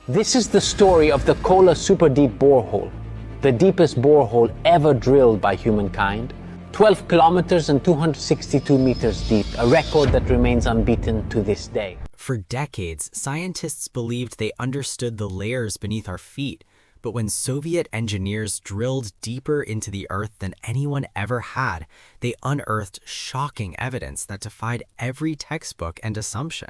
This is the story of the Kola Superdeep Borehole, the deepest borehole ever drilled by humankind. 12 kilometers and 262 meters deep, a record that remains unbeaten to this day. For decades, scientists believed they understood the layers beneath our feet, but when Soviet engineers drilled deeper into the earth than anyone ever had, they unearthed shocking evidence that defied every textbook and assumption.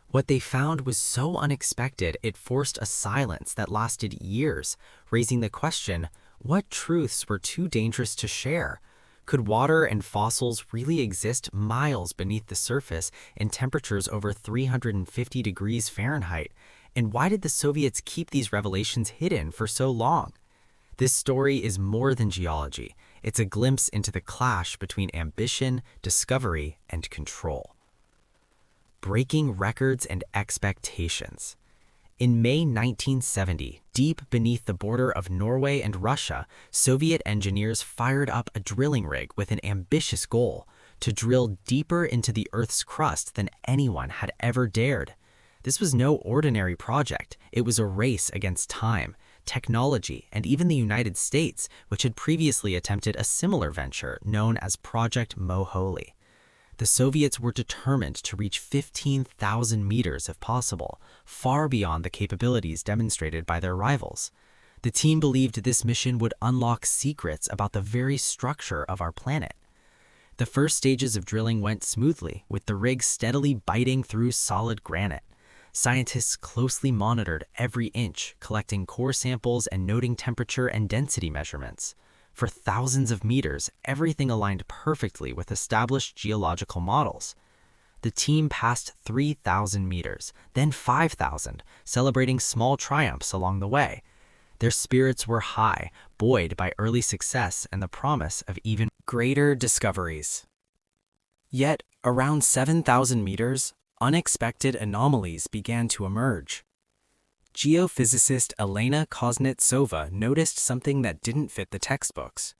What they found was so unexpected it forced a silence that lasted years, raising the question, what truths were too dangerous to share? Could water and fossils really exist miles beneath the surface in temperatures over 350 degrees Fahrenheit? And why did the Soviets keep these revelations hidden for so long? This story is more than geology. It's a glimpse into the clash between ambition, discovery, and control. Breaking records and expectations. In May 1970, deep beneath the border of Norway and Russia, Soviet engineers fired up a drilling rig with an ambitious goal: to drill deeper into the Earth's crust than anyone had ever dared. This was no ordinary project. It was a race against time, technology, and even the United States, which had previously attempted a similar venture known as Project Mohole. The Soviets were determined to reach 15,000 meters if possible, far beyond the capabilities demonstrated by their rivals. The team believed this mission would unlock secrets about the very structure of our planet. The first stages of drilling went smoothly, with the rig steadily biting through solid granite. Scientists closely monitored every inch, collecting core samples and noting temperature and density measurements. For thousands of meters, everything aligned perfectly with established geological models. The team passed 3,000 meters, then 5,000, celebrating small triumphs along the way. Their spirits were high, buoyed by early success and the promise of even greater discoveries. Yet, around 7,000 meters, unexpected anomalies began to emerge. Geophysicist Elena Kuznetsova noticed something that didn't fit the textbooks.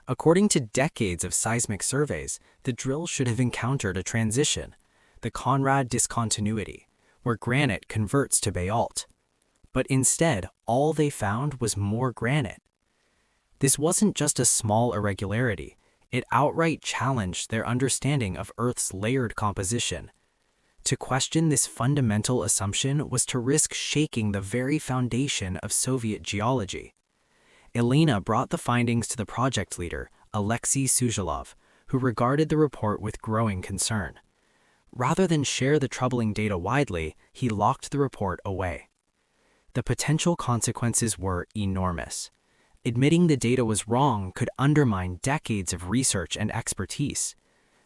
According to decades of seismic surveys, the drill should have encountered a transition, the Conrad discontinuity, where granite converts to basalt. But instead, all they found was more granite. This wasn't just a small irregularity, it outright challenged their understanding of Earth's layered composition. To question this fundamental assumption was to risk shaking the very foundation of Soviet geology. Elena brought the findings to the project leader, Alexei Sujalov, who regarded the report with growing concern. Rather than share the troubling data widely, he locked the report away. The potential consequences were enormous. Admitting the data was wrong could undermine decades of research and expertise.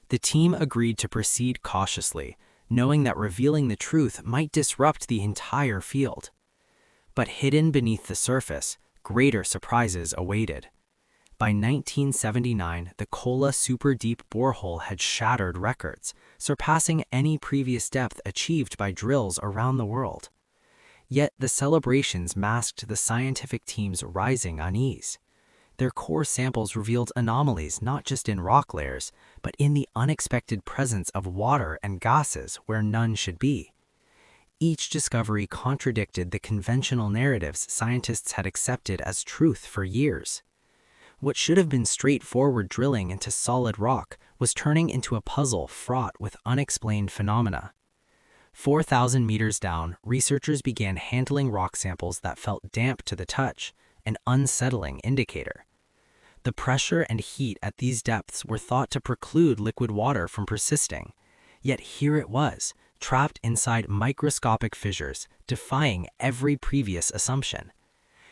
The team agreed to proceed cautiously, knowing that revealing the truth might disrupt the entire field. But hidden beneath the surface, greater surprises awaited. By 1979, the Kola Superdeep Borehole had shattered records, surpassing any previous depth achieved by drills around the world. Yet the celebrations masked the scientific team's rising unease. Their core samples revealed anomalies not just in rock layers, but in the unexpected presence of water and gases where none should be. Each discovery contradicted the conventional narratives scientists had accepted as truth for years. What should have been straightforward drilling into solid rock was turning into a puzzle fraught with unexplained phenomena. 4,000 meters down, researchers began handling rock samples that felt damp to the touch, an unsettling indicator. The pressure and heat at these depths were thought to preclude liquid water from persisting. Yet here it was, trapped inside microscopic fissures, defying every previous assumption.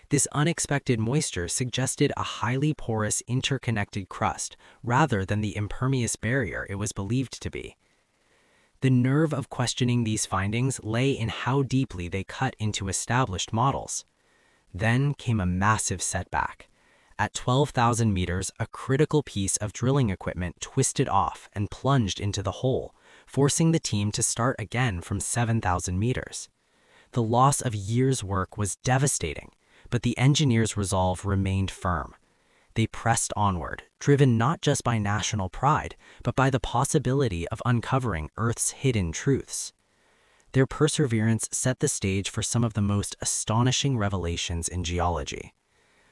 This unexpected moisture suggested a highly porous interconnected crust, rather than the impermeable barrier it was believed to be. The nerve of questioning these findings lay in how deeply they cut into established models. Then came a massive setback. At 12,000 meters, a critical piece of drilling equipment twisted off and plunged into the hole, forcing the team to start again from 7,000 meters. The loss of years' work was devastating, but the engineers' resolve remained firm. They pressed onward, driven not just by national pride, but by the possibility of uncovering Earth's hidden truths. Their perseverance set the stage for some of the most astonishing revelations in geology.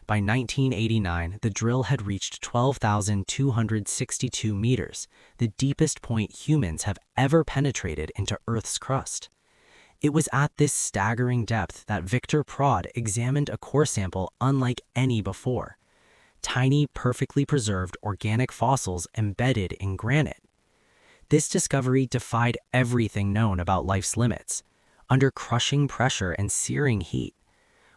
By 1989, the drill had reached 12,262 meters, the deepest point humans have ever penetrated into Earth's crust. It was at this staggering depth that Victor Prod examined a core sample unlike any before. Tiny, perfectly preserved organic fossils embedded in granite. This discovery defied everything known about life's limits. Under crushing pressure and searing heat,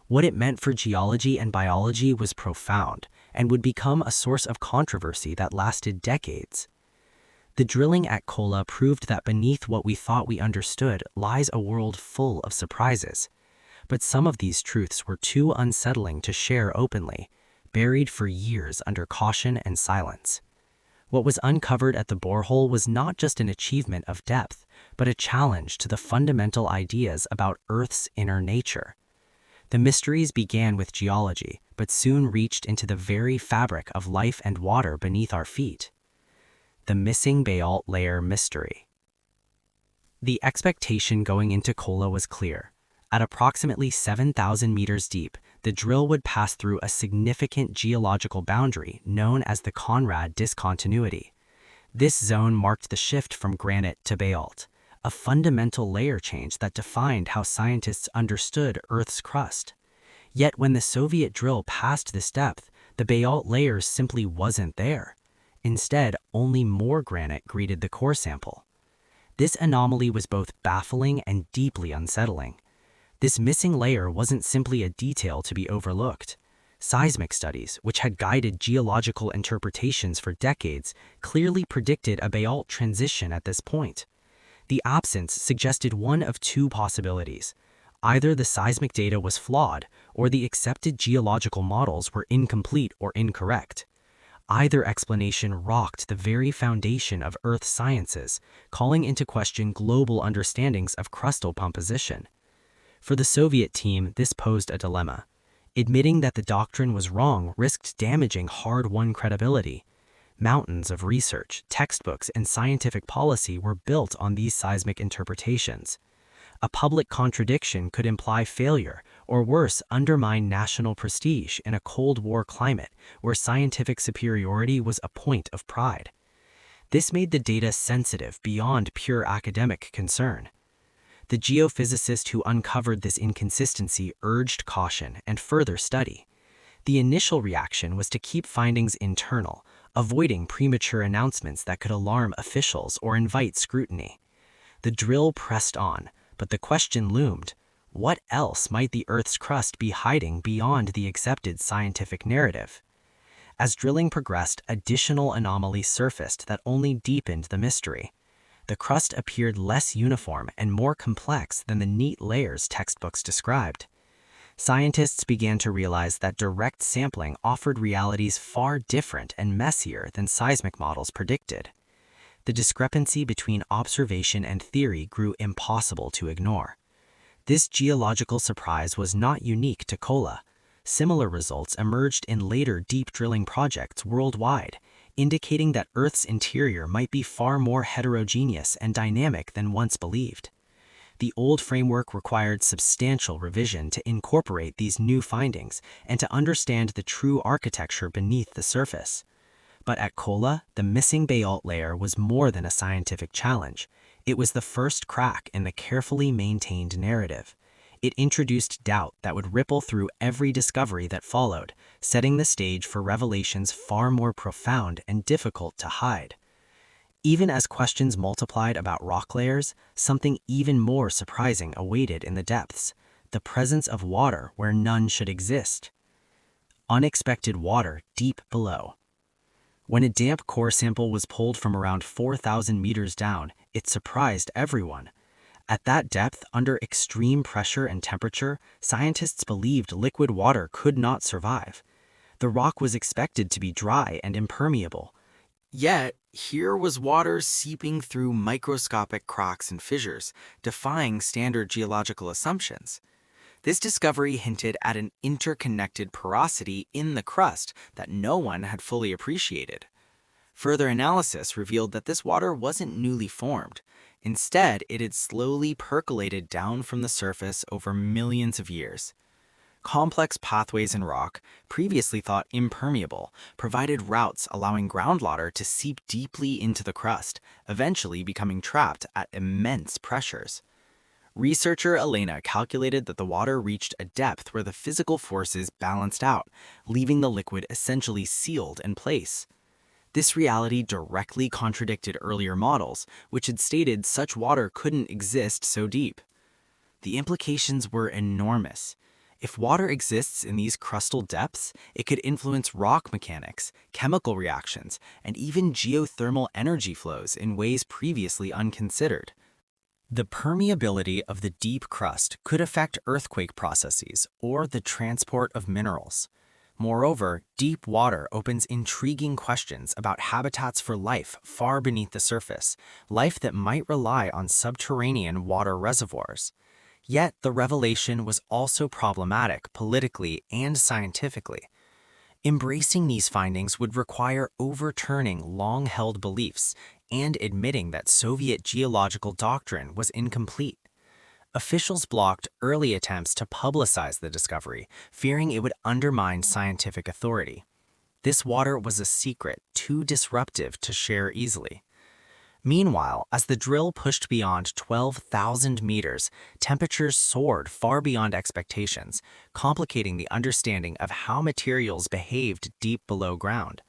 what it meant for geology and biology was profound and would become a source of controversy that lasted decades. The drilling at Kola proved that beneath what we thought we understood lies a world full of surprises. But some of these truths were too unsettling to share openly, buried for years under caution and silence. What was uncovered at the borehole was not just an achievement of depth, but a challenge to the fundamental ideas about Earth's inner nature. The mysteries began with geology, but soon reached into the very fabric of life and water beneath our feet. The missing basalt layer mystery. The expectation going into Kola was clear. At approximately 7,000 meters deep, the drill would pass through a significant geological boundary known as the Conrad discontinuity. This zone marked the shift from granite to basalt, a fundamental layer change that defined how scientists understood Earth's crust. Yet when the Soviet drill passed this depth, the basalt layer simply wasn't there. Instead, only more granite greeted the core sample. This anomaly was both baffling and deeply unsettling. This missing layer wasn't simply a detail to be overlooked. Seismic studies, which had guided geological interpretations for decades, clearly predicted a basalt transition at this point. The absence suggested one of two possibilities. Either the seismic data was flawed, or the accepted geological models were incomplete or incorrect. Either explanation rocked the very foundation of Earth sciences, calling into question global understandings of crustal composition. For the Soviet team, this posed a dilemma. Admitting that the doctrine was wrong risked damaging hard-won credibility. Mountains of research, textbooks, and scientific policy were built on these seismic interpretations. A public contradiction could imply failure, or worse, undermine national prestige in a Cold War climate where scientific superiority was a point of pride. This made the data sensitive beyond pure academic concern. The geophysicist who uncovered this inconsistency urged caution and further study. The initial reaction was to keep findings internal, avoiding premature announcements that could alarm officials or invite scrutiny. The drill pressed on, but the question loomed: what else might the Earth's crust be hiding beyond the accepted scientific narrative? As drilling progressed, additional anomalies surfaced that only deepened the mystery. The crust appeared less uniform and more complex than the neat layers textbooks described. Scientists began to realize that direct sampling offered realities far different and messier than seismic models predicted. The discrepancy between observation and theory grew impossible to ignore. This geological surprise was not unique to Kola. Similar results emerged in later deep drilling projects worldwide, indicating that Earth's interior might be far more heterogeneous and dynamic than once believed. The old framework required substantial revision to incorporate these new findings and to understand the true architecture beneath the surface. But at Kola, the missing basalt layer was more than a scientific challenge. It was the first crack in the carefully maintained narrative. It introduced doubt that would ripple through every discovery that followed, setting the stage for revelations far more profound and difficult to hide. Even as questions multiplied about rock layers, something even more surprising awaited in the depths: the presence of water where none should exist. Unexpected water deep below. When a damp core sample was pulled from around 4,000 meters down, it surprised everyone. At that depth, under extreme pressure and temperature, scientists believed liquid water could not survive. The rock was expected to be dry and impermeable. Yet, here was water seeping through microscopic cracks and fissures, defying standard geological assumptions. This discovery hinted at an interconnected porosity in the crust that no one had fully appreciated. Further analysis revealed that this water wasn't newly formed. Instead, it had slowly percolated down from the surface over millions of years. Complex pathways in rock, previously thought impermeable, provided routes allowing groundwater to seep deeply into the crust, eventually becoming trapped at immense pressures. Researcher Elena calculated that the water reached a depth where the physical forces balanced out, leaving the liquid essentially sealed in place. This reality directly contradicted earlier models, which had stated such water couldn't exist so deep. The implications were enormous. If water exists in these crustal depths, it could influence rock mechanics, chemical reactions, and even geothermal energy flows in ways previously unconsidered. The permeability of the deep crust could affect earthquake processes or the transport of minerals. Moreover, deep water opens intriguing questions about habitats for life far beneath the surface, life that might rely on subterranean water reservoirs. Yet the revelation was also problematic politically and scientifically. Embracing these findings would require overturning long-held beliefs and admitting that Soviet geological doctrine was incomplete. Officials blocked early attempts to publicize the discovery, fearing it would undermine scientific authority. This water was a secret too disruptive to share easily. Meanwhile, as the drill pushed beyond 12,000 meters, temperatures soared far beyond expectations, complicating the understanding of how materials behaved deep below ground.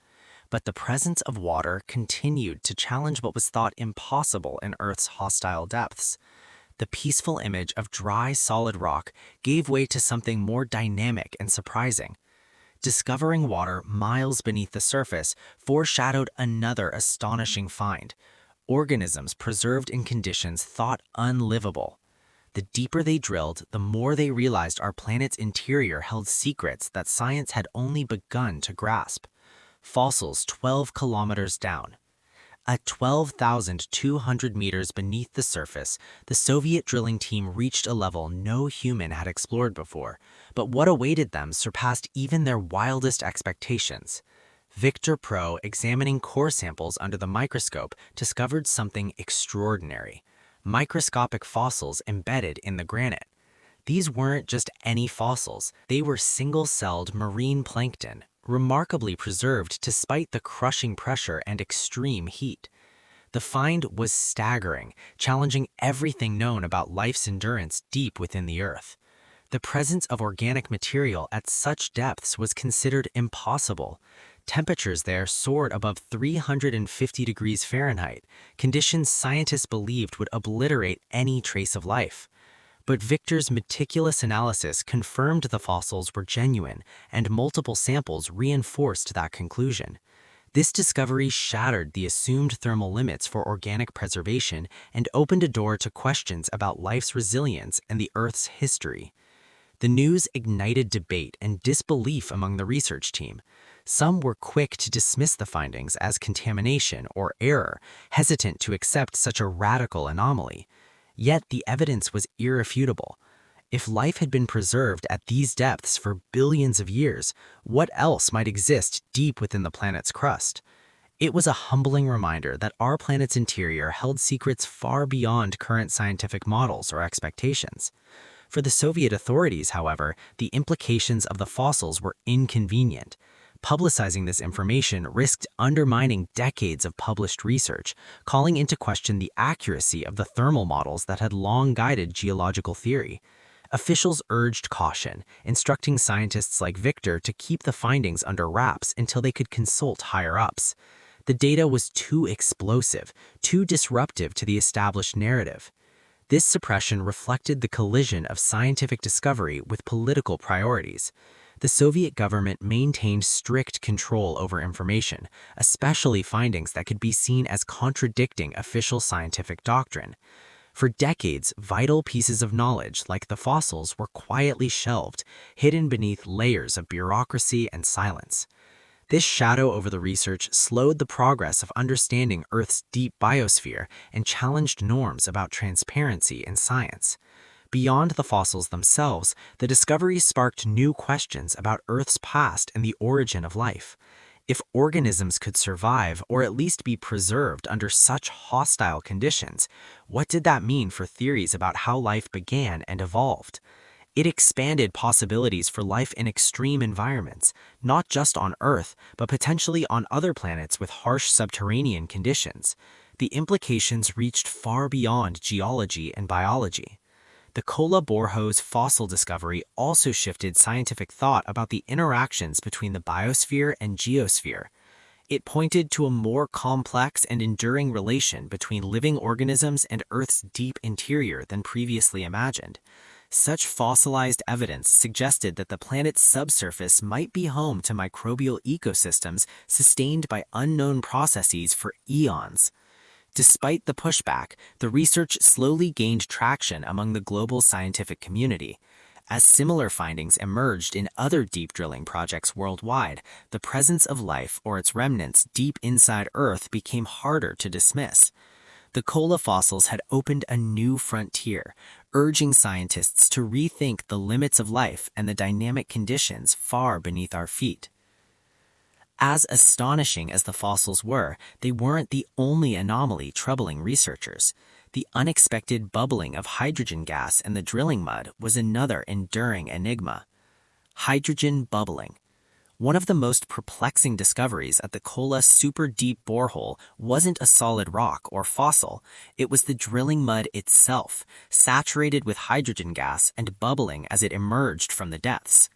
But the presence of water continued to challenge what was thought impossible in Earth's hostile depths. The peaceful image of dry, solid rock gave way to something more dynamic and surprising. Discovering water miles beneath the surface foreshadowed another astonishing find: organisms preserved in conditions thought unlivable. The deeper they drilled, the more they realized our planet's interior held secrets that science had only begun to grasp. Fossils 12 kilometers down. At 12,200 meters beneath the surface, the Soviet drilling team reached a level no human had explored before, but what awaited them surpassed even their wildest expectations. Victor Pro, examining core samples under the microscope, discovered something extraordinary: microscopic fossils embedded in the granite. These weren't just any fossils, they were single-celled marine plankton, remarkably preserved despite the crushing pressure and extreme heat. The find was staggering, challenging everything known about life's endurance deep within the earth. The presence of organic material at such depths was considered impossible. Temperatures there soared above 350 degrees Fahrenheit, conditions scientists believed would obliterate any trace of life. But Victor's meticulous analysis confirmed the fossils were genuine, and multiple samples reinforced that conclusion. This discovery shattered the assumed thermal limits for organic preservation and opened a door to questions about life's resilience and the Earth's history. The news ignited debate and disbelief among the research team. Some were quick to dismiss the findings as contamination or error, hesitant to accept such a radical anomaly. Yet the evidence was irrefutable. If life had been preserved at these depths for billions of years, what else might exist deep within the planet's crust? It was a humbling reminder that our planet's interior held secrets far beyond current scientific models or expectations. For the Soviet authorities, however, the implications of the fossils were inconvenient. Publicizing this information risked undermining decades of published research, calling into question the accuracy of the thermal models that had long guided geological theory. Officials urged caution, instructing scientists like Victor to keep the findings under wraps until they could consult higher-ups. The data was too explosive, too disruptive to the established narrative. This suppression reflected the collision of scientific discovery with political priorities. The Soviet government maintained strict control over information, especially findings that could be seen as contradicting official scientific doctrine. For decades, vital pieces of knowledge, like the fossils, were quietly shelved, hidden beneath layers of bureaucracy and silence. This shadow over the research slowed the progress of understanding Earth's deep biosphere and challenged norms about transparency in science. Beyond the fossils themselves, the discovery sparked new questions about Earth's past and the origin of life. If organisms could survive or at least be preserved under such hostile conditions, what did that mean for theories about how life began and evolved? It expanded possibilities for life in extreme environments, not just on Earth, but potentially on other planets with harsh subterranean conditions. The implications reached far beyond geology and biology. The Kola Borehole's fossil discovery also shifted scientific thought about the interactions between the biosphere and geosphere. It pointed to a more complex and enduring relation between living organisms and Earth's deep interior than previously imagined. Such fossilized evidence suggested that the planet's subsurface might be home to microbial ecosystems sustained by unknown processes for eons. Despite the pushback, the research slowly gained traction among the global scientific community. As similar findings emerged in other deep drilling projects worldwide, the presence of life or its remnants deep inside Earth became harder to dismiss. The Kola fossils had opened a new frontier, urging scientists to rethink the limits of life and the dynamic conditions far beneath our feet. As astonishing as the fossils were, they weren't the only anomaly troubling researchers. The unexpected bubbling of hydrogen gas in the drilling mud was another enduring enigma. Hydrogen bubbling. One of the most perplexing discoveries at the Kola Superdeep Borehole wasn't a solid rock or fossil, it was the drilling mud itself, saturated with hydrogen gas and bubbling as it emerged from the depths.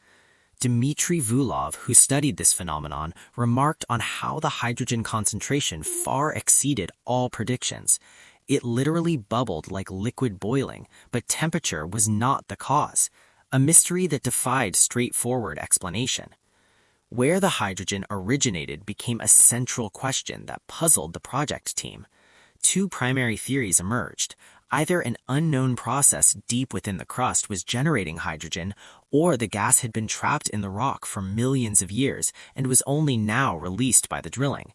Dmitry Vulov, who studied this phenomenon, remarked on how the hydrogen concentration far exceeded all predictions. It literally bubbled like liquid boiling, but temperature was not the cause, a mystery that defied straightforward explanation. Where the hydrogen originated became a central question that puzzled the project team. Two primary theories emerged. Either an unknown process deep within the crust was generating hydrogen, or the gas had been trapped in the rock for millions of years and was only now released by the drilling.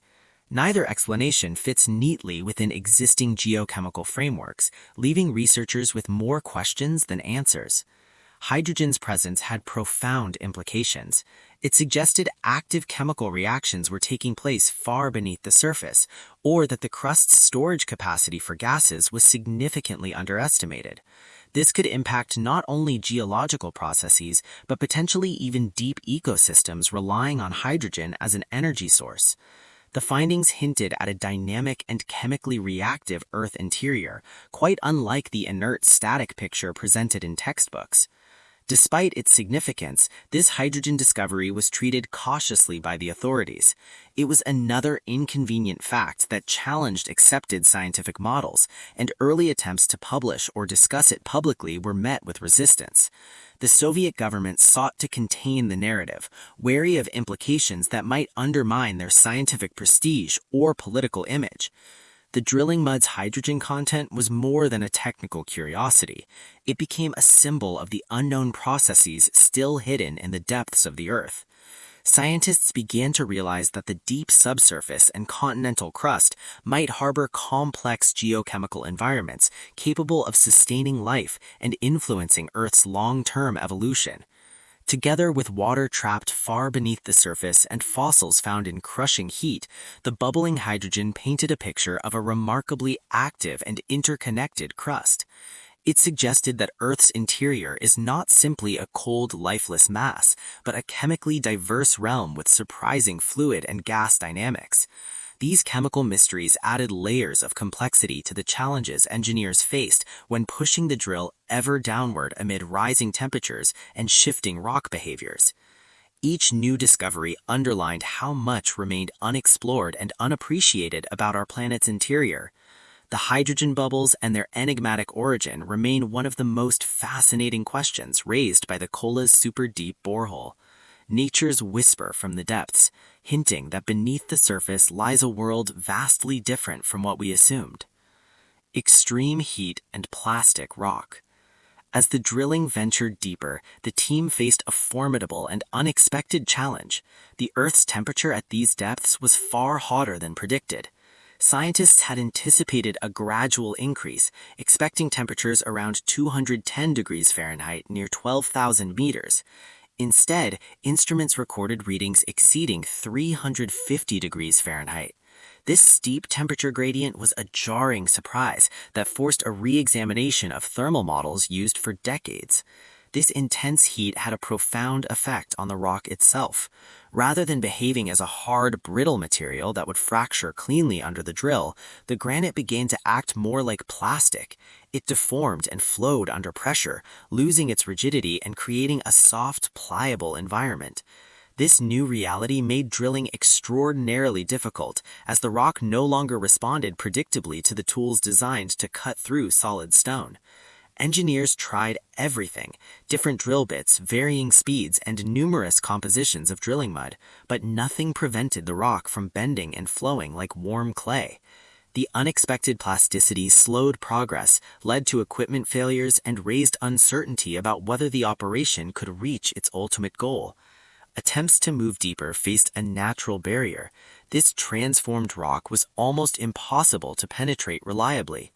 Neither explanation fits neatly within existing geochemical frameworks, leaving researchers with more questions than answers. Hydrogen's presence had profound implications. It suggested active chemical reactions were taking place far beneath the surface, or that the crust's storage capacity for gases was significantly underestimated. This could impact not only geological processes, but potentially even deep ecosystems relying on hydrogen as an energy source. The findings hinted at a dynamic and chemically reactive Earth interior, quite unlike the inert static picture presented in textbooks. Despite its significance, this hydrogen discovery was treated cautiously by the authorities. It was another inconvenient fact that challenged accepted scientific models, and early attempts to publish or discuss it publicly were met with resistance. The Soviet government sought to contain the narrative, wary of implications that might undermine their scientific prestige or political image. The drilling mud's hydrogen content was more than a technical curiosity. It became a symbol of the unknown processes still hidden in the depths of the Earth. Scientists began to realize that the deep subsurface and continental crust might harbor complex geochemical environments capable of sustaining life and influencing Earth's long-term evolution. Together with water trapped far beneath the surface and fossils found in crushing heat, the bubbling hydrogen painted a picture of a remarkably active and interconnected crust. It suggested that Earth's interior is not simply a cold, lifeless mass, but a chemically diverse realm with surprising fluid and gas dynamics. These chemical mysteries added layers of complexity to the challenges engineers faced when pushing the drill ever downward amid rising temperatures and shifting rock behaviors. Each new discovery underlined how much remained unexplored and unappreciated about our planet's interior. The hydrogen bubbles and their enigmatic origin remain one of the most fascinating questions raised by the Kola's Superdeep Borehole. Nature's whisper from the depths, hinting that beneath the surface lies a world vastly different from what we assumed. Extreme heat and plastic rock. As the drilling ventured deeper, the team faced a formidable and unexpected challenge. The Earth's temperature at these depths was far hotter than predicted. Scientists had anticipated a gradual increase, expecting temperatures around 210 degrees Fahrenheit near 12,000 meters. Instead, instruments recorded readings exceeding 350 degrees Fahrenheit. This steep temperature gradient was a jarring surprise that forced a re-examination of thermal models used for decades. This intense heat had a profound effect on the rock itself. Rather than behaving as a hard, brittle material that would fracture cleanly under the drill, the granite began to act more like plastic. It deformed and flowed under pressure, losing its rigidity and creating a soft, pliable environment. This new reality made drilling extraordinarily difficult, as the rock no longer responded predictably to the tools designed to cut through solid stone. Engineers tried everything, different drill bits, varying speeds, and numerous compositions of drilling mud, but nothing prevented the rock from bending and flowing like warm clay. The unexpected plasticity slowed progress, led to equipment failures, and raised uncertainty about whether the operation could reach its ultimate goal. Attempts to move deeper faced a natural barrier. This transformed rock was almost impossible to penetrate reliably.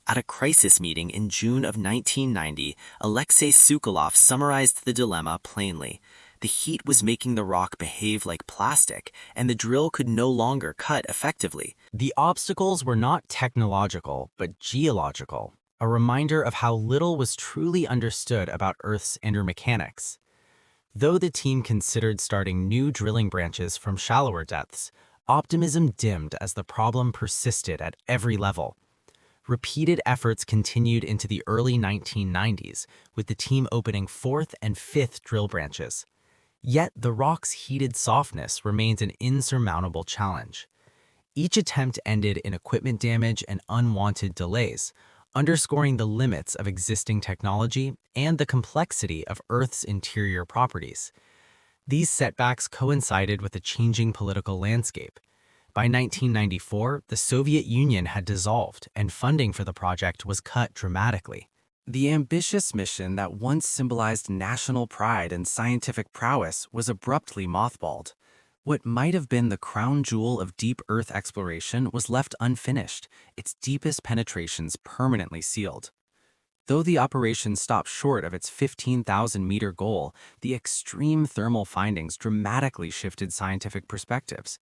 At a crisis meeting in June of 1990, Alexei Sokolov summarized the dilemma plainly. The heat was making the rock behave like plastic, and the drill could no longer cut effectively. The obstacles were not technological, but geological, a reminder of how little was truly understood about Earth's inner mechanics. Though the team considered starting new drilling branches from shallower depths, optimism dimmed as the problem persisted at every level. Repeated efforts continued into the early 1990s, with the team opening fourth and fifth drill branches. Yet the rock's heated softness remains an insurmountable challenge. Each attempt ended in equipment damage and unwanted delays, underscoring the limits of existing technology and the complexity of Earth's interior properties. These setbacks coincided with a changing political landscape. By 1994, the Soviet Union had dissolved, and funding for the project was cut dramatically. The ambitious mission that once symbolized national pride and scientific prowess was abruptly mothballed. What might have been the crown jewel of deep Earth exploration was left unfinished, its deepest penetrations permanently sealed. Though the operation stopped short of its 15,000-meter goal, the extreme thermal findings dramatically shifted scientific perspectives.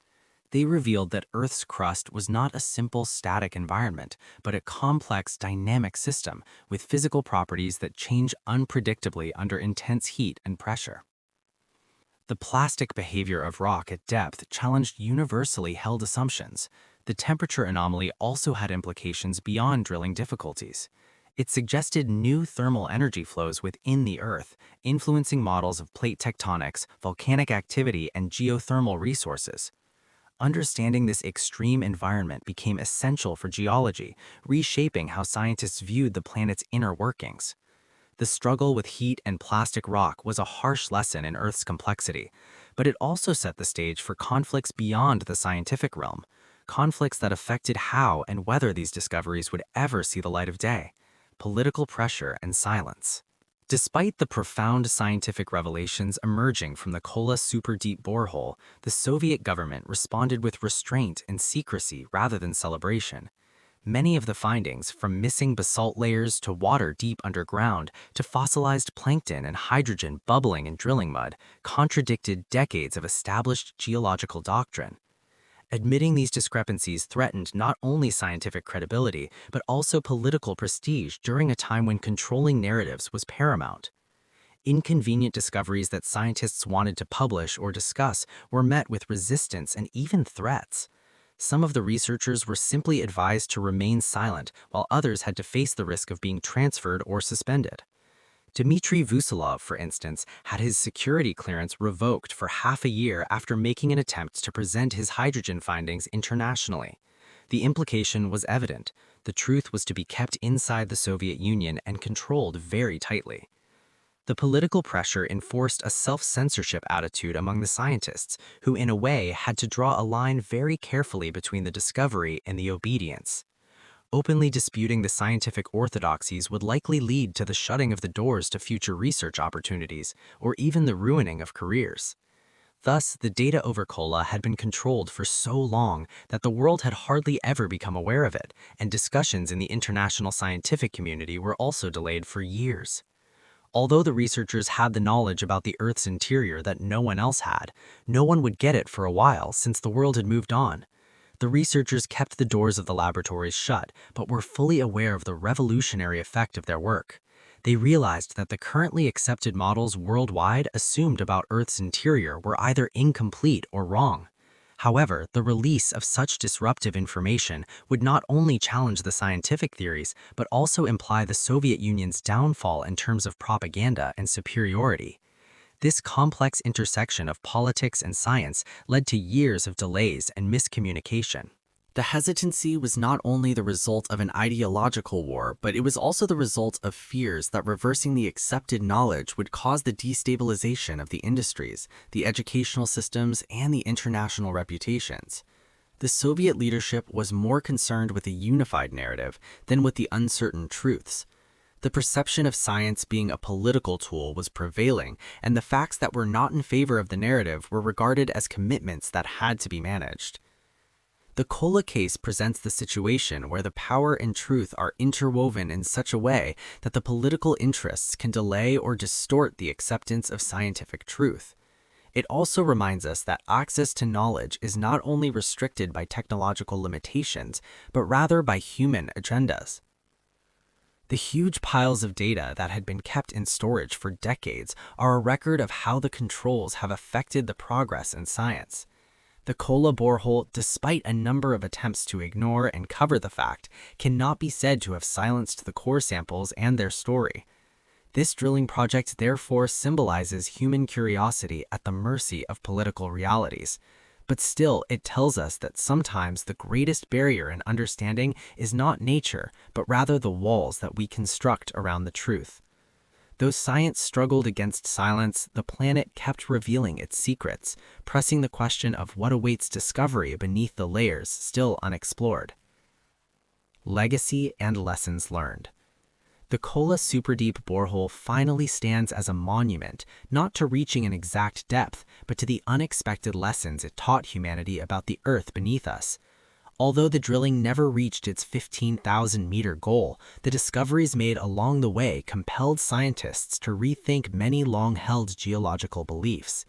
They revealed that Earth's crust was not a simple static environment, but a complex dynamic system with physical properties that change unpredictably under intense heat and pressure. The plastic behavior of rock at depth challenged universally held assumptions. The temperature anomaly also had implications beyond drilling difficulties. It suggested new thermal energy flows within the Earth, influencing models of plate tectonics, volcanic activity, and geothermal resources. Understanding this extreme environment became essential for geology, reshaping how scientists viewed the planet's inner workings. The struggle with heat and plastic rock was a harsh lesson in Earth's complexity, but it also set the stage for conflicts beyond the scientific realm, conflicts that affected how and whether these discoveries would ever see the light of day, political pressure and silence. Despite the profound scientific revelations emerging from the Kola Superdeep Borehole, the Soviet government responded with restraint and secrecy rather than celebration. Many of the findings, from missing basalt layers to water deep underground to fossilized plankton and hydrogen bubbling in drilling mud, contradicted decades of established geological doctrine. Admitting these discrepancies threatened not only scientific credibility, but also political prestige during a time when controlling narratives was paramount. Inconvenient discoveries that scientists wanted to publish or discuss were met with resistance and even threats. Some of the researchers were simply advised to remain silent, while others had to face the risk of being transferred or suspended. Dmitry Vusilov, for instance, had his security clearance revoked for half a year after making an attempt to present his hydrogen findings internationally. The implication was evident. The truth was to be kept inside the Soviet Union and controlled very tightly. The political pressure enforced a self-censorship attitude among the scientists, who in a way had to draw a line very carefully between the discovery and the obedience. Openly disputing the scientific orthodoxies would likely lead to the shutting of the doors to future research opportunities, or even the ruining of careers. Thus, the data over Kola had been controlled for so long that the world had hardly ever become aware of it, and discussions in the international scientific community were also delayed for years. Although the researchers had the knowledge about the Earth's interior that no one else had, no one would get it for a while since the world had moved on. The researchers kept the doors of the laboratories shut, but were fully aware of the revolutionary effect of their work. They realized that the currently accepted models worldwide assumed about Earth's interior were either incomplete or wrong. However, the release of such disruptive information would not only challenge the scientific theories, but also imply the Soviet Union's downfall in terms of propaganda and superiority. This complex intersection of politics and science led to years of delays and miscommunication. The hesitancy was not only the result of an ideological war, but it was also the result of fears that reversing the accepted knowledge would cause the destabilization of the industries, the educational systems, and the international reputations. The Soviet leadership was more concerned with a unified narrative than with the uncertain truths. The perception of science being a political tool was prevailing, and the facts that were not in favor of the narrative were regarded as commitments that had to be managed. The Kola case presents the situation where the power and truth are interwoven in such a way that the political interests can delay or distort the acceptance of scientific truth. It also reminds us that access to knowledge is not only restricted by technological limitations, but rather by human agendas. The huge piles of data that had been kept in storage for decades are a record of how the controls have affected the progress in science. The Kola Borehole, despite a number of attempts to ignore and cover the fact, cannot be said to have silenced the core samples and their story. This drilling project therefore symbolizes human curiosity at the mercy of political realities. But still, it tells us that sometimes the greatest barrier in understanding is not nature, but rather the walls that we construct around the truth. Though science struggled against silence, the planet kept revealing its secrets, pressing the question of what awaits discovery beneath the layers still unexplored. Legacy and lessons learned. The Kola Superdeep Borehole finally stands as a monument, not to reaching an exact depth, but to the unexpected lessons it taught humanity about the Earth beneath us. Although the drilling never reached its 15,000-meter goal, the discoveries made along the way compelled scientists to rethink many long-held geological beliefs.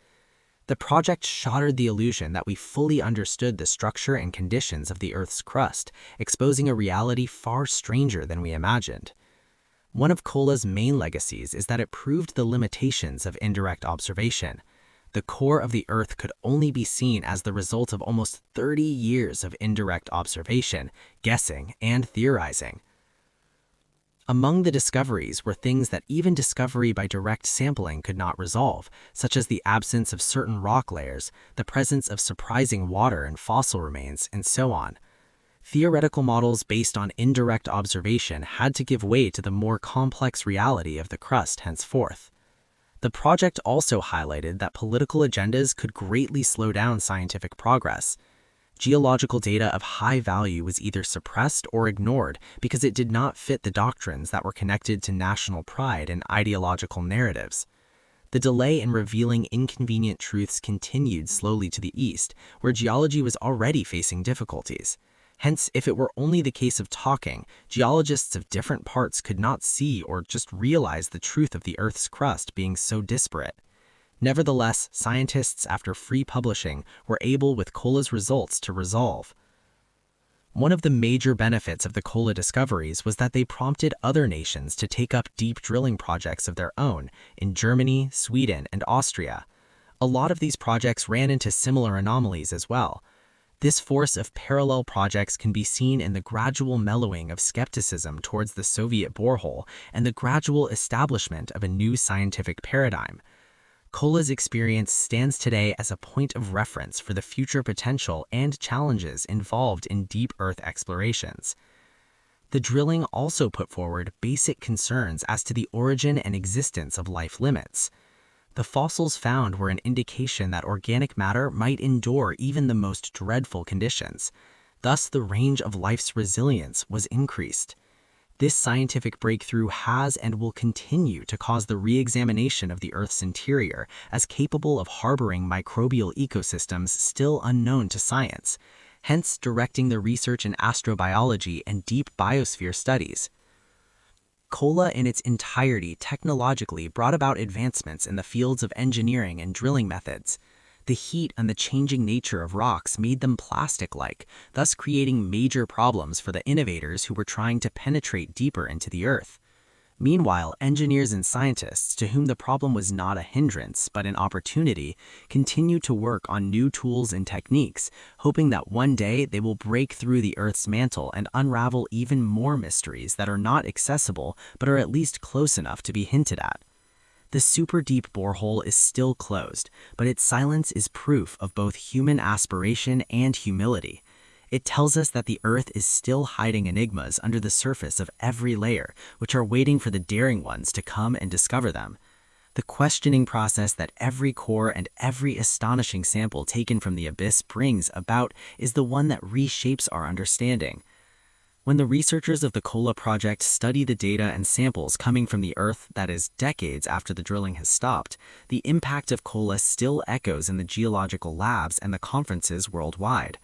The project shattered the illusion that we fully understood the structure and conditions of the Earth's crust, exposing a reality far stranger than we imagined. One of Kola's main legacies is that it proved the limitations of indirect observation. The core of the Earth could only be seen as the result of almost 30 years of indirect observation, guessing, and theorizing. Among the discoveries were things that even discovery by direct sampling could not resolve, such as the absence of certain rock layers, the presence of surprising water and fossil remains, and so on. Theoretical models based on indirect observation had to give way to the more complex reality of the crust henceforth. The project also highlighted that political agendas could greatly slow down scientific progress. Geological data of high value was either suppressed or ignored because it did not fit the doctrines that were connected to national pride and ideological narratives. The delay in revealing inconvenient truths continued slowly to the east, where geology was already facing difficulties. Hence, if it were only the case of talking, geologists of different parts could not see or just realize the truth of the Earth's crust being so disparate. Nevertheless, scientists, after free publishing, were able with Kola's results to resolve. One of the major benefits of the Kola discoveries was that they prompted other nations to take up deep drilling projects of their own in Germany, Sweden, and Austria. A lot of these projects ran into similar anomalies as well. This force of parallel projects can be seen in the gradual mellowing of skepticism towards the Soviet borehole and the gradual establishment of a new scientific paradigm. Kola's experience stands today as a point of reference for the future potential and challenges involved in deep Earth explorations. The drilling also put forward basic concerns as to the origin and existence of life limits. The fossils found were an indication that organic matter might endure even the most dreadful conditions. Thus, the range of life's resilience was increased. This scientific breakthrough has and will continue to cause the re-examination of the Earth's interior as capable of harboring microbial ecosystems still unknown to science, hence directing the research in astrobiology and deep biosphere studies. Kola in its entirety technologically brought about advancements in the fields of engineering and drilling methods. The heat and the changing nature of rocks made them plastic-like, thus creating major problems for the innovators who were trying to penetrate deeper into the earth. Meanwhile, engineers and scientists, to whom the problem was not a hindrance but an opportunity, continue to work on new tools and techniques, hoping that one day they will break through the Earth's mantle and unravel even more mysteries that are not accessible but are at least close enough to be hinted at. The super deep borehole is still closed, but its silence is proof of both human aspiration and humility. It tells us that the Earth is still hiding enigmas under the surface of every layer, which are waiting for the daring ones to come and discover them. The questioning process that every core and every astonishing sample taken from the abyss brings about is the one that reshapes our understanding. When the researchers of the Kola project study the data and samples coming from the Earth, that is, decades after the drilling has stopped, the impact of Kola still echoes in the geological labs and the conferences worldwide.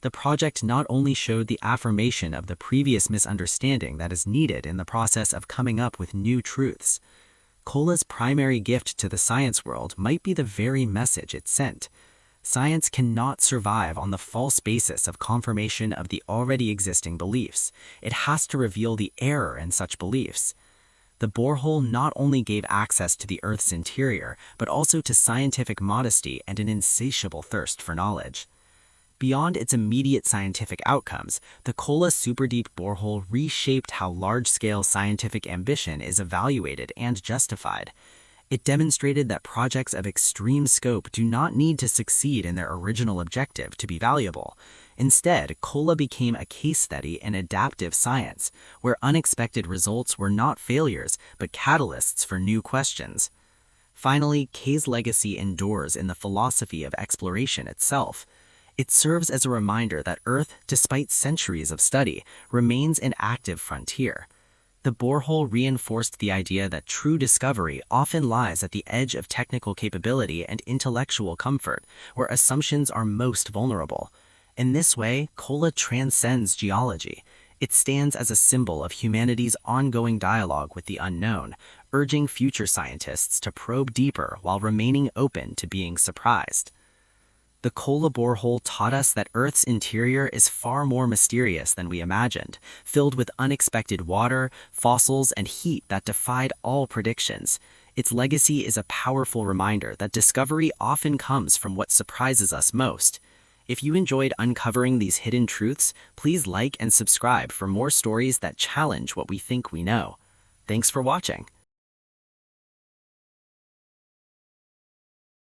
The project not only showed the affirmation of the previous misunderstanding that is needed in the process of coming up with new truths. Kola's primary gift to the science world might be the very message it sent. Science cannot survive on the false basis of confirmation of the already existing beliefs. It has to reveal the error in such beliefs. The borehole not only gave access to the Earth's interior, but also to scientific modesty and an insatiable thirst for knowledge. Beyond its immediate scientific outcomes, the Kola Superdeep Borehole reshaped how large-scale scientific ambition is evaluated and justified. It demonstrated that projects of extreme scope do not need to succeed in their original objective to be valuable. Instead, Kola became a case study in adaptive science, where unexpected results were not failures but catalysts for new questions. Finally, K's legacy endures in the philosophy of exploration itself. It serves as a reminder that Earth, despite centuries of study, remains an active frontier. The borehole reinforced the idea that true discovery often lies at the edge of technical capability and intellectual comfort, where assumptions are most vulnerable. In this way, Kola transcends geology. It stands as a symbol of humanity's ongoing dialogue with the unknown, urging future scientists to probe deeper while remaining open to being surprised. The Kola borehole taught us that Earth's interior is far more mysterious than we imagined, filled with unexpected water, fossils, and heat that defied all predictions. Its legacy is a powerful reminder that discovery often comes from what surprises us most. If you enjoyed uncovering these hidden truths, please like and subscribe for more stories that challenge what we think we know. Thanks for watching.